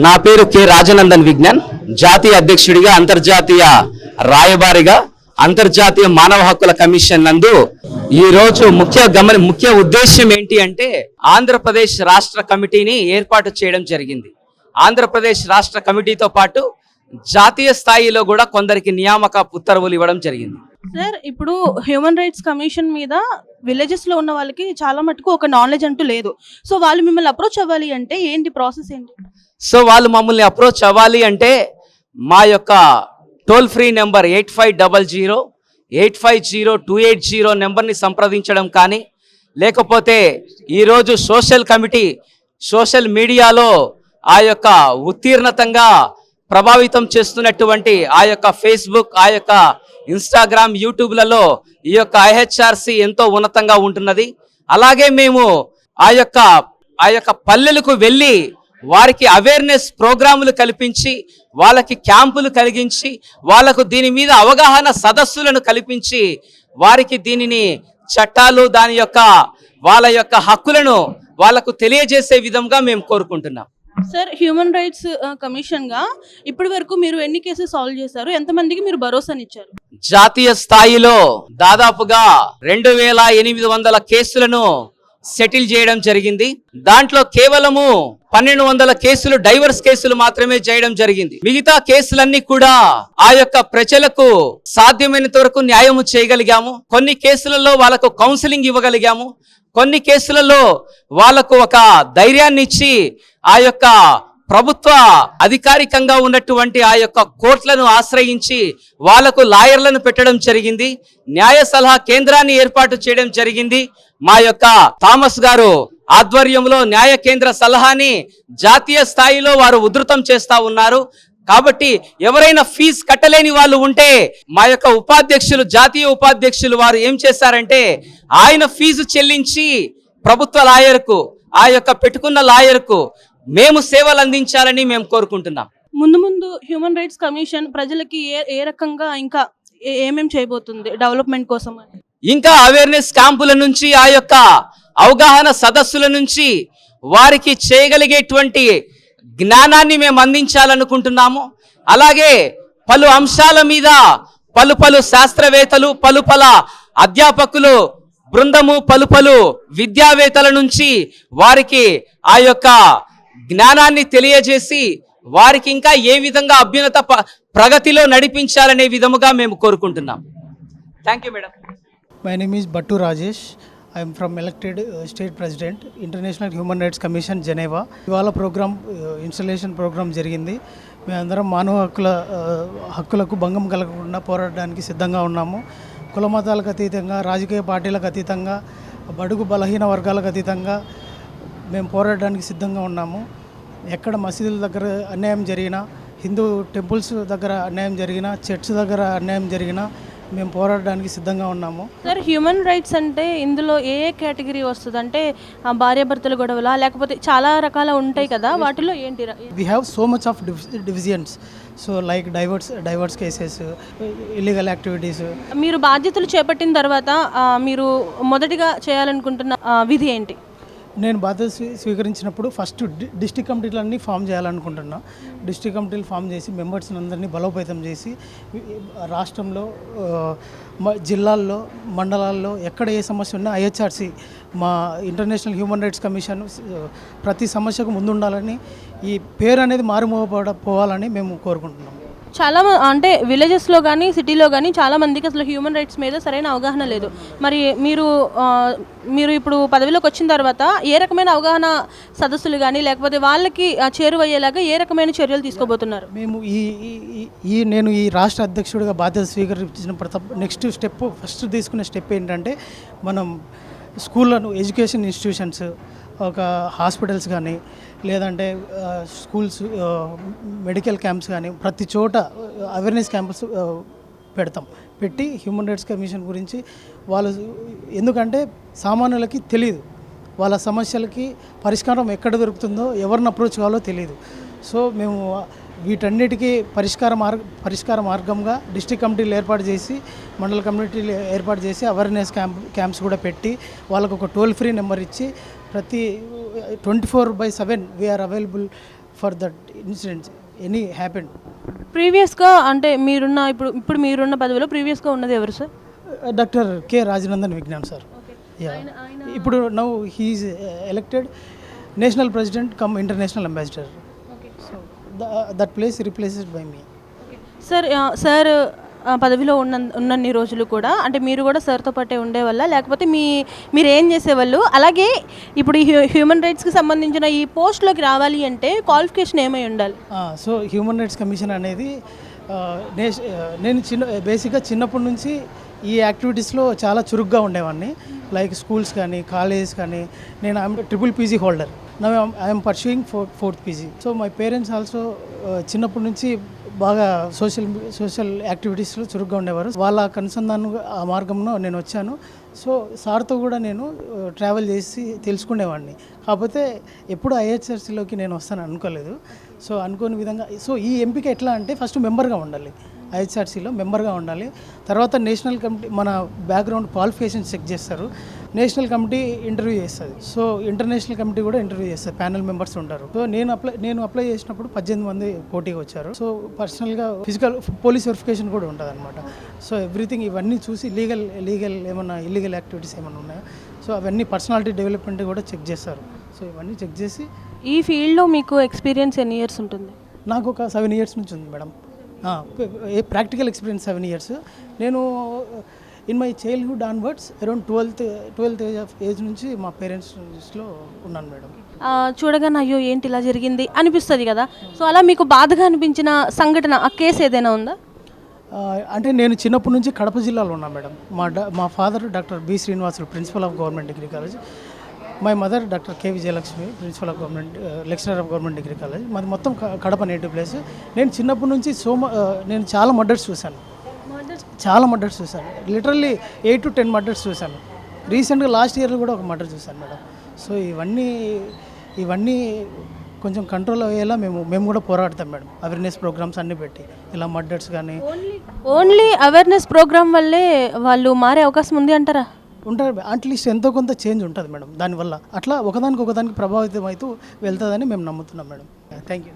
నా పేరు కె రాజనందన్ విజ్ఞాన్, జాతీయ అధ్యక్షుడిగా అంతర్జాతీయ రాయబారిగా అంతర్జాతీయ మానవ హక్కుల కమిషన్ నందు ఈ రోజు ముఖ్య ఉద్దేశం ఏంటి అంటే ఆంధ్రప్రదేశ్ రాష్ట్ర కమిటీని ఏర్పాటు చేయడం జరిగింది. ఆంధ్రప్రదేశ్ రాష్ట్ర కమిటీతో పాటు జాతీయ స్థాయిలో కూడా కొందరికి నియామక ఉత్తర్వులు ఇవ్వడం జరిగింది. సార్, ఇప్పుడు హ్యూమన్ రైట్స్ కమిషన్ మీద విలేజెస్ లో ఉన్న వాళ్ళకి చాలా మటుకు ఒక నాలెడ్జ్ అంటూ లేదు. సో వాళ్ళు మిమ్మల్ని అప్రోచ్ అవ్వాలి అంటే ఏంటి ప్రాసెస్ ఏంటి? సో వాళ్ళు మమ్మల్ని అప్రోచ్ అవ్వాలి అంటే మా యొక్క టోల్ ఫ్రీ నెంబర్ 8500-850-280 నెంబర్ని సంప్రదించడం కానీ, లేకపోతే ఈరోజు సోషల్ మీడియాలో ఆ యొక్క ఉత్తీర్ణతంగా ప్రభావితం చేస్తున్నటువంటి ఆ యొక్క ఫేస్బుక్, ఆ యొక్క ఇన్స్టాగ్రామ్, యూట్యూబ్లలో ఈ యొక్క ఐహెచ్ఆర్సి ఎంతో ఉన్నతంగా ఉంటున్నది. అలాగే మేము ఆ యొక్క పల్లెలకు వెళ్ళి వారికి అవేర్నెస్ ప్రోగ్రాములు కల్పించి, వాళ్ళకి క్యాంపులు కలిగించి, వాళ్ళకు దీని మీద అవగాహన సదస్సులను కల్పించి, వారికి దీనిని చట్టాలు వాళ్ళ యొక్క హక్కులను వాళ్ళకు తెలియజేసే విధంగా మేము కోరుకుంటున్నాం. సార్, హ్యూమన్ రైట్స్ కమిషన్ గా ఇప్పటి వరకు మీరు ఎన్ని కేసెస్ సాల్వ్ చేశారు? ఎంతమందికి మీరు భరోసానిచ్చారు? జాతీయ స్థాయిలో దాదాపుగా 2800 కేసులను సెటిల్ చేయడం జరిగింది. దాంట్లో కేవలము 1200 కేసులు డైవర్స్ కేసులు మాత్రమే చేయడం జరిగింది. మిగతా కేసులన్నీ కూడా ఆ యొక్క ప్రజలకు సాధ్యమైనంత వరకు న్యాయము చేయగలిగాము. కొన్ని కేసులలో వాళ్ళకు కౌన్సిలింగ్ ఇవ్వగలిగాము. కొన్ని కేసులలో వాళ్ళకు ఒక ధైర్యాన్ని ఇచ్చి ఆ యొక్క ప్రభుత్వ అధికారికంగా ఉన్నటువంటి ఆ యొక్క కోర్టులను ఆశ్రయించి వాళ్లకు లాయర్లను పెట్టడం జరిగింది. న్యాయ సలహా కేంద్రాన్ని ఏర్పాటు చేయడం జరిగింది. మా యొక్క థామస్ గారు ఆధ్వర్యంలో న్యాయ కేంద్ర సలహాని జాతీయ స్థాయిలో వారు ఉధృతం చేస్తా ఉన్నారు. కాబట్టి ఎవరైనా ఫీజు కట్టలేని వాళ్ళు ఉంటే మా యొక్క జాతీయ ఉపాధ్యక్షులు వారు ఏం చేశారంటే ఆయన ఫీజు చెల్లించి ప్రభుత్వ లాయర్కు, ఆ యొక్క పెట్టుకున్న లాయర్కు మేము సేవలు అందించాలని మేము కోరుకుంటున్నాం. ముందు హ్యూమన్ రైట్స్ కమిషన్ ప్రజలకి ఏ రకంగా ఇంకా ఏమేం చేయబోతుంది డెవలప్మెంట్ కోసం? ఇంకా అవేర్నెస్ క్యాంపుల నుంచి, ఆ యొక్క అవగాహన సదస్సుల నుంచి వారికి చేయగలిగేటువంటి జ్ఞానాన్ని మేము అందించాలనుకుంటున్నాము. అలాగే పలు అంశాల మీద పలు శాస్త్రవేత్తలు, పలు అధ్యాపకులు బృందము, పలు విద్యావేత్తల నుంచి వారికి ఆ యొక్క జ్ఞానాన్ని తెలియజేసి వారికి ఇంకా ఏ విధంగా అభ్యున్నత ప్రగతిలో నడిపించాలనే విధముగా మేము కోరుకుంటున్నాం. Thank you madam. My name is Battu Rajesh. I am from elected state president, International Human Rights Commission, Geneva. ఇవాళ ప్రోగ్రామ్ ఇన్స్టలేషన్ ప్రోగ్రామ్ జరిగింది. మేమందరం మానవ హక్కులకు భంగం కలగకుండా పోరాడడానికి సిద్ధంగా ఉన్నాము. కుల మతాలకు అతీతంగా, రాజకీయ పార్టీలకు అతీతంగా, బడుగు బలహీన వర్గాలకు అతీతంగా మేము పోరాడడానికి సిద్ధంగా ఉన్నాము. ఎక్కడ మసీదుల దగ్గర అన్యాయం జరిగినా, హిందూ టెంపుల్స్ దగ్గర అన్యాయం జరిగినా, చర్చ్ దగ్గర అన్యాయం జరిగినా మేము పోరాడడానికి సిద్ధంగా ఉన్నాము. సార్, హ్యూమన్ రైట్స్ అంటే ఇందులో ఏ కేటగిరీ వస్తుంది? అంటే భార్యాభర్తల గొడవల, లేకపోతే చాలా రకాల ఉంటాయి కదా, వాటిలో ఏంటి? We have so much of divisions. So like divorce cases, illegal activities. మీరు బాధ్యతలు చేపట్టిన తర్వాత మీరు మొదటిగా చేయాలనుకుంటున్న విధి ఏంటి? నేను బాధ్యత స్వీకరించినప్పుడు ఫస్ట్ డిస్ట్రిక్ట్ కమిటీలన్నీ ఫామ్ చేయాలనుకుంటున్నా. డిస్ట్రిక్ట్ కమిటీలు ఫామ్ చేసి మెంబర్స్ని అందరినీ బలోపేతం చేసి రాష్ట్రంలో, జిల్లాల్లో, మండలాల్లో ఎక్కడ ఏ సమస్య ఉన్నా ఐహెచ్ఆర్సి, మా ఇంటర్నేషనల్ హ్యూమన్ రైట్స్ కమిషన్ ప్రతి సమస్యకు ముందుండాలని, ఈ పేరు అనేది మారుమోగపోవాలని మేము కోరుకుంటున్నాం. చాలా అంటే విలేజెస్లో కానీ సిటీలో కానీ చాలా మందికి అసలు హ్యూమన్ రైట్స్ మీద సరైన అవగాహన లేదు. మరి మీరు ఇప్పుడు పదవిలోకి వచ్చిన తర్వాత ఏ రకమైన అవగాహన సదస్సులు కానీ, లేకపోతే వాళ్ళకి చేరువయ్యేలాగా ఏ రకమైన చర్యలు తీసుకోబోతున్నారు? మేము నేను ఈ రాష్ట్ర అధ్యక్షుడిగా బాధ్యత స్వీకరించిన నెక్స్ట్ స్టెప్, ఫస్ట్ తీసుకునే స్టెప్ ఏంటంటే, మనం స్కూళ్ళను, ఎడ్యుకేషన్ ఇన్స్టిట్యూషన్స్, ఒక హాస్పిటల్స్ కానీ, లేదంటే స్కూల్స్, మెడికల్ క్యాంప్స్ కానీ ప్రతి చోట అవేర్నెస్ క్యాంప్స్ పెట్టి హ్యూమన్ రైట్స్ కమిషన్ గురించి ఎందుకంటే సామాన్యులకి తెలియదు, వాళ్ళ సమస్యలకి పరిష్కారం ఎక్కడ దొరుకుతుందో, ఎవరిని అప్రోచ్ కావాలో తెలియదు. సో మేము వీటన్నిటికీ పరిష్కార మార్గంగా డిస్ట్రిక్ట్ కమిటీలు ఏర్పాటు చేసి, మండల కమిటీలు ఏర్పాటు చేసి అవేర్నెస్ క్యాంప్స్ కూడా పెట్టి వాళ్ళకు ఒక టోల్ ఫ్రీ నెంబర్ ఇచ్చి ప్రతి 24/7 we are available for that incidents any happened. ప్రీవియస్గా అంటే ఇప్పుడు మీరున్న పదవిలో ప్రీవియస్గా ఉన్నది ఎవరు sir? Doctor K Rajanandan Vignan sir. Yeah, ఇప్పుడు now he is elected national president cum international ambassador. So that place replaced by me. Sir పదవిలో ఉన్నన్ని రోజులు కూడా అంటే మీరు కూడా సార్తో పాటే ఉండేవాళ్ళ, లేకపోతే మీరు ఏం చేసేవాళ్ళు? అలాగే ఇప్పుడు ఈ హ్యూమన్ రైట్స్కి సంబంధించిన ఈ పోస్ట్లోకి రావాలి అంటే క్వాలిఫికేషన్ ఏమై ఉండాలి? సో హ్యూమన్ రైట్స్ కమిషన్ అనేది నేను బేసిక్గా చిన్నప్పటి నుంచి ఈ యాక్టివిటీస్లో చాలా చురుగ్గా ఉండేవాడిని. లైక్ స్కూల్స్ కానీ కాలేజెస్ కానీ. నేను triple PG holder. Now I'm pursuing fourth PG. So my parents also చిన్నప్పటి నుంచి బాగా సోషల్ యాక్టివిటీస్లో చురుగ్గా ఉండేవారు. వాళ్ళ కనుసంధానం ఆ మార్గంలో నేను వచ్చాను. సో సార్తో కూడా నేను ట్రావెల్ చేసి తెలుసుకునేవాడిని. కాకపోతే ఎప్పుడు ఐహెచ్ఆర్సీలోకి నేను వస్తాను అనుకోలేదు. సో అనుకోని విధంగా ఈ ఎంపిక ఎట్లా అంటే ఫస్ట్ మెంబర్గా ఉండాలి, ఐహెచ్ఆర్సీలో మెంబర్గా ఉండాలి. తర్వాత నేషనల్ కమిటీ మన బ్యాక్గ్రౌండ్ క్వాలిఫికేషన్ చెక్ చేస్తారు. నేషనల్ కమిటీ ఇంటర్వ్యూ చేస్తుంది. సో ఇంటర్నేషనల్ కమిటీ కూడా ఇంటర్వ్యూ చేస్తుంది. ప్యానల్ మెంబర్స్ ఉంటారు. సో నేను అప్లై చేసినప్పుడు 18 మంది పోటీకి వచ్చారు. సో పర్సనల్గా ఫిజికల్ పోలీస్ వెరిఫికేషన్ కూడా ఉంటుంది అనమాట. సో ఎవ్రీథింగ్ ఇవన్నీ చూసి లీగల్ ఏమన్నా ఇల్లీగల్ యాక్టివిటీస్ ఏమైనా ఉన్నాయా, సో అవన్నీ పర్సనాలిటీ డెవలప్మెంట్ కూడా చెక్ చేస్తారు. సో ఇవన్నీ చెక్ చేసి. ఈ ఫీల్డ్లో మీకు ఎక్స్పీరియన్స్ ఎన్ని ఇయర్స్ ఉంటుంది? నాకు ఒక 7 years నుంచి ఉంది మేడం. Practical experience 7 years. నేను in my childhood onwards around 12th age నుంచి మా పేరెంట్స్లో ఉన్నాను మేడం. చూడగానే అయ్యో ఏంటి ఇలా జరిగింది అనిపిస్తుంది కదా. సో అలా మీకు బాధగా అనిపించిన సంఘటన, ఆ కేసు ఏదైనా ఉందా? అంటే నేను చిన్నప్పటి నుంచి కడప జిల్లాలో ఉన్నాను మేడం. మా father doctor B Srinivasulu, principal of government degree college. My mother doctor K Vijayalakshmi, principal of government lecturer of government degree college. మాది మొత్తం కడప నేటివ్ ప్లేస్. నేను చిన్నప్పటి నుంచి నేను చాలా మర్డర్స్ చూశాను. లిటరల్లీ 8 to 10 మర్డర్స్ చూశాను. రీసెంట్గా లాస్ట్ ఇయర్లో కూడా ఒక మర్డర్ చూశాను మేడం. సో ఇవన్నీ కొంచెం కంట్రోల్ అయ్యేలా మేము కూడా పోరాడతాం మేడం. అవేర్నెస్ ప్రోగ్రామ్స్ అన్నీ పెట్టి ఇలా మర్డర్స్ కానీ. ఓన్లీ అవేర్నెస్ ప్రోగ్రామ్ వల్లే వాళ్ళు మారే అవకాశం ఉంది అంటారా? ఉంటారు. అట్లీస్ట్ ఎంతో కొంత చేంజ్ ఉంటుంది మేడం దానివల్ల. అట్లా ఒకదానికి ప్రభావితం అవుతూ వెళ్తుందని మేము నమ్ముతున్నాం మేడం. Thank you.